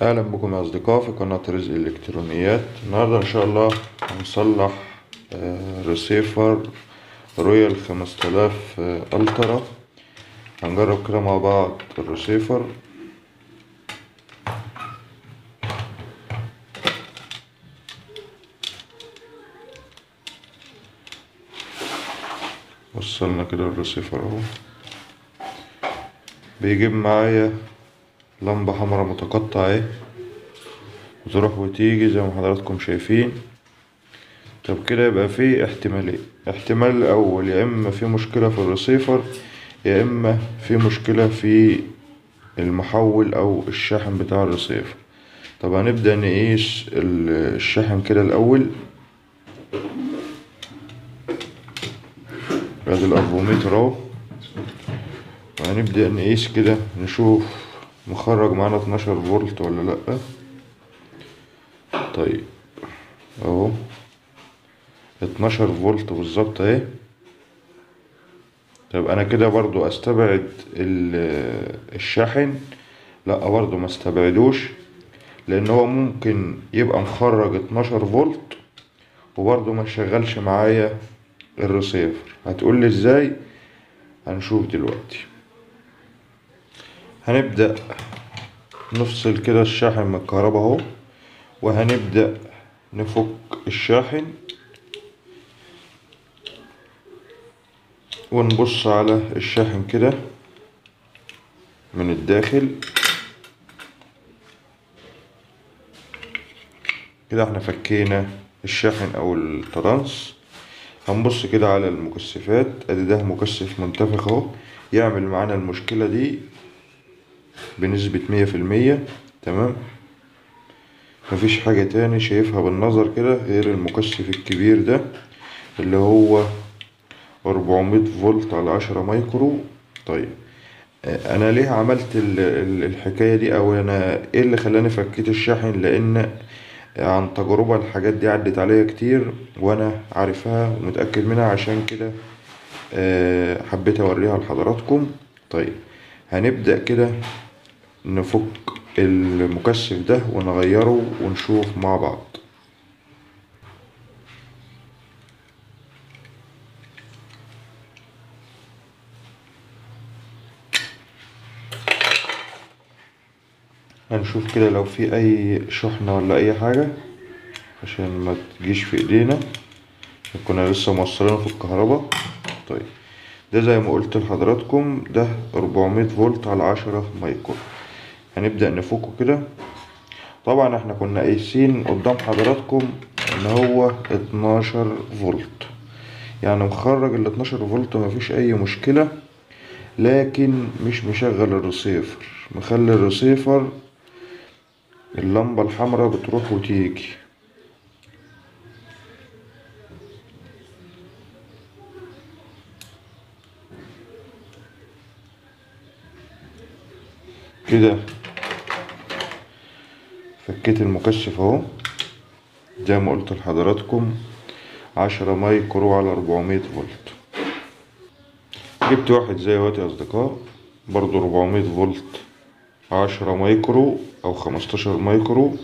اهلا بكم يا اصدقاء في قناة رزق الالكترونيات. النهاردة ان شاء الله هنصلح ريسيفر رويال 5000 الترا. هنجرب كده مع بعض الريسيفر. وصلنا كده الريسيفر اهو. بيجيب معايا لمبة حمراء متقطعة اهي، وتروح وتيجي زي ما حضراتكم شايفين. طب كده يبقى فيه احتمالين. احتمال الاول يا اما في مشكلة في الريسيفر، يا اما في مشكلة في المحول او الشاحن بتاع الريسيفر. طب هنبدأ نقيس الشاحن كده الاول. ادي الافوميتر اهو، وهنبدأ نقيس كده نشوف مخرج معانا 12 فولت ولا لأ. طيب اهو 12 فولت بالظبط اهي. طب انا كده برضو استبعد الشاحن؟ لا برضو ما استبعدوش، لان هو ممكن يبقى مخرج 12 فولت وبرضو ما شغلش معايا الريسيفر. هتقولي ازاي؟ هنشوف دلوقتي. هنبدأ نفصل كده الشاحن من الكهرباء اهو، وهنبدأ نفك الشاحن ونبص على الشاحن كده من الداخل. كده احنا فكينا الشاحن او الترانس. هنبص كده على المكثفات. ادي ده مكثف منتفخ اهو، يعمل معانا المشكلة دي بنسبة 100%. تمام، مفيش حاجة تاني شايفها بالنظر كده غير المكثف الكبير ده اللي هو 400 فولت على 10 مايكرو. طيب انا ليه عملت الحكاية دي، او انا ايه اللي خلاني فكيت الشاحن؟ لان عن تجربة الحاجات دي عدت عليا كتير وانا عارفها ومتأكد منها، عشان كده حبيت اوريها لحضراتكم. طيب هنبدأ كده نفك المكثف ده ونغيره ونشوف مع بعض. هنشوف كده لو في اي شحنة ولا اي حاجة عشان ما تجيش في ايدينا، كنا لسه موصلينه في الكهرباء. طيب ده زي ما قلت لحضراتكم ده 400 فولت على 10 مايكرو. هنبدأ نفكه كده. طبعا احنا كنا قايسين قدام حضراتكم ان هو 12 فولت، يعني مخرج ال 12 فولت مفيش اي مشكلة، لكن مش مشغل الريسيفر، مخلي الريسيفر اللمبة الحمراء بتروح وتيجي. كده فكيت المكثف اهو زي ما قلت لحضراتكم 10 مايكرو على 400 فولت. جبت واحد زي وقت يا اصدقاء برضو 400 فولت 10 مايكرو او 15 مايكرو.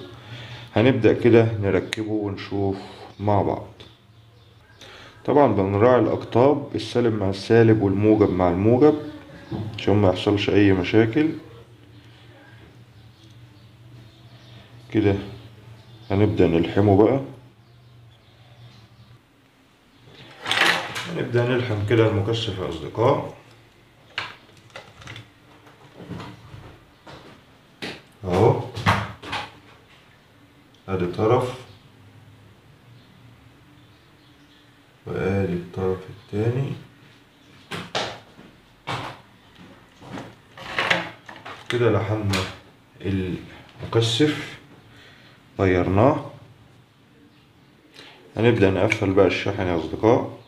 هنبدأ كده نركبه ونشوف مع بعض. طبعا بنراعي الاقطاب، السالب مع السالب والموجب مع الموجب عشان ما يحصلش اي مشاكل. كده هنبدأ نلحمه بقى. هنبدأ نلحم كده المكثف يا اصدقاء اهو. ادي طرف وادي الطرف التاني. كده لحمنا المكثف غيرناه. هنبدأ نقفل بقى الشاحن يا اصدقاء.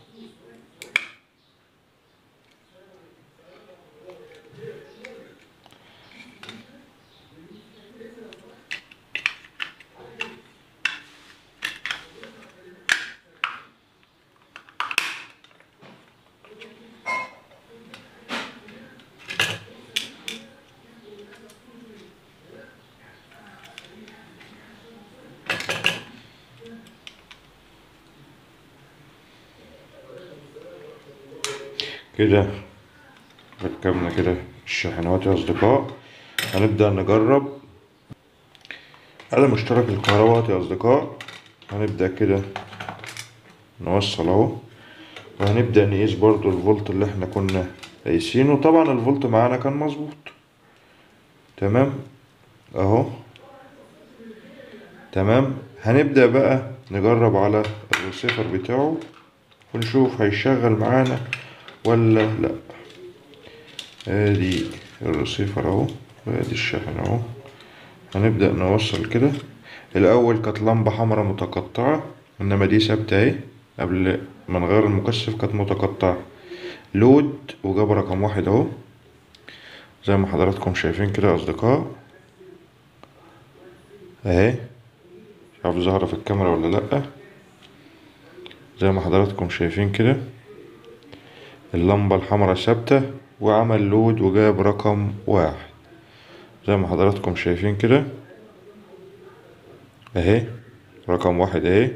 كده ركبنا كده الشاحن اهوت يا اصدقاء. هنبدأ نجرب على مشترك الكهرباء يا اصدقاء. هنبدأ كده نوصل اهو، وهنبدأ نقيس برضو الفولت اللي احنا كنا قايسينه. طبعا الفولت معانا كان مظبوط تمام اهو تمام. هنبدأ بقى نجرب على الريسيفر بتاعه ونشوف هيشغل معانا ولا لا. ادي الريسيفر اهو وادي الشاحن اهو. هنبدأ نوصل كده. الاول كانت لمبة حمراء متقطعة، انما دي ثابتة اهي. قبل ما نغير المكثف كانت متقطعة. لود وجاب رقم 1 اهو زي ما حضراتكم شايفين كده يا اصدقاء اهي. مش عارف ظاهرة في الكاميرا ولا لأ. زي ما حضراتكم شايفين كده اللمبة الحمراء ثابتة وعمل لود وجاب رقم 1 زي ما حضراتكم شايفين كده اهي. رقم 1 اهي.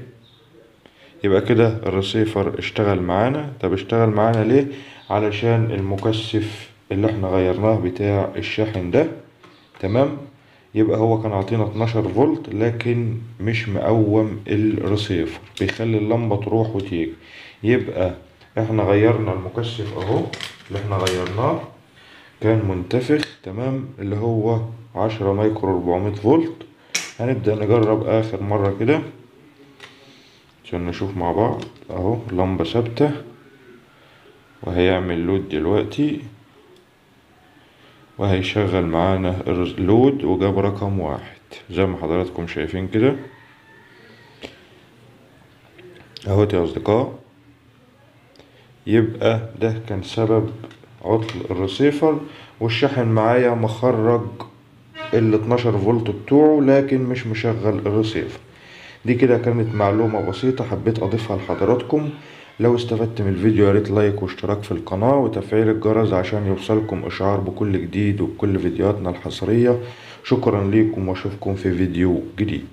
يبقى كده الريسيفر اشتغل معانا. طب اشتغل معانا ليه؟ علشان المكثف اللي احنا غيرناه بتاع الشاحن ده تمام. يبقى هو كان عطينا 12 فولت لكن مش مقوم الريسيفر، بيخلي اللمبة تروح وتيجي. يبقى احنا غيرنا المكثف اهو اللي احنا غيرناه كان منتفخ تمام، اللي هو 10 مايكرو 400 فولت. هنبدأ نجرب اخر مرة كده عشان نشوف مع بعض اهو. اللمبة ثابتة وهيعمل لود دلوقتي وهيشغل معانا اللود وجاب رقم 1 زي ما حضراتكم شايفين كده اهوت يا اصدقاء. يبقى ده كان سبب عطل الريسيفر، والشاحن معايا مخرج ال 12 فولت بتوعه لكن مش مشغل الريسيفر. دي كده كانت معلومة بسيطة حبيت اضيفها لحضراتكم. لو استفدت من الفيديو ياريت لايك واشتراك في القناة وتفعيل الجرس عشان يوصلكم اشعار بكل جديد وبكل فيديوهاتنا الحصرية. شكرا ليكم واشوفكم في فيديو جديد.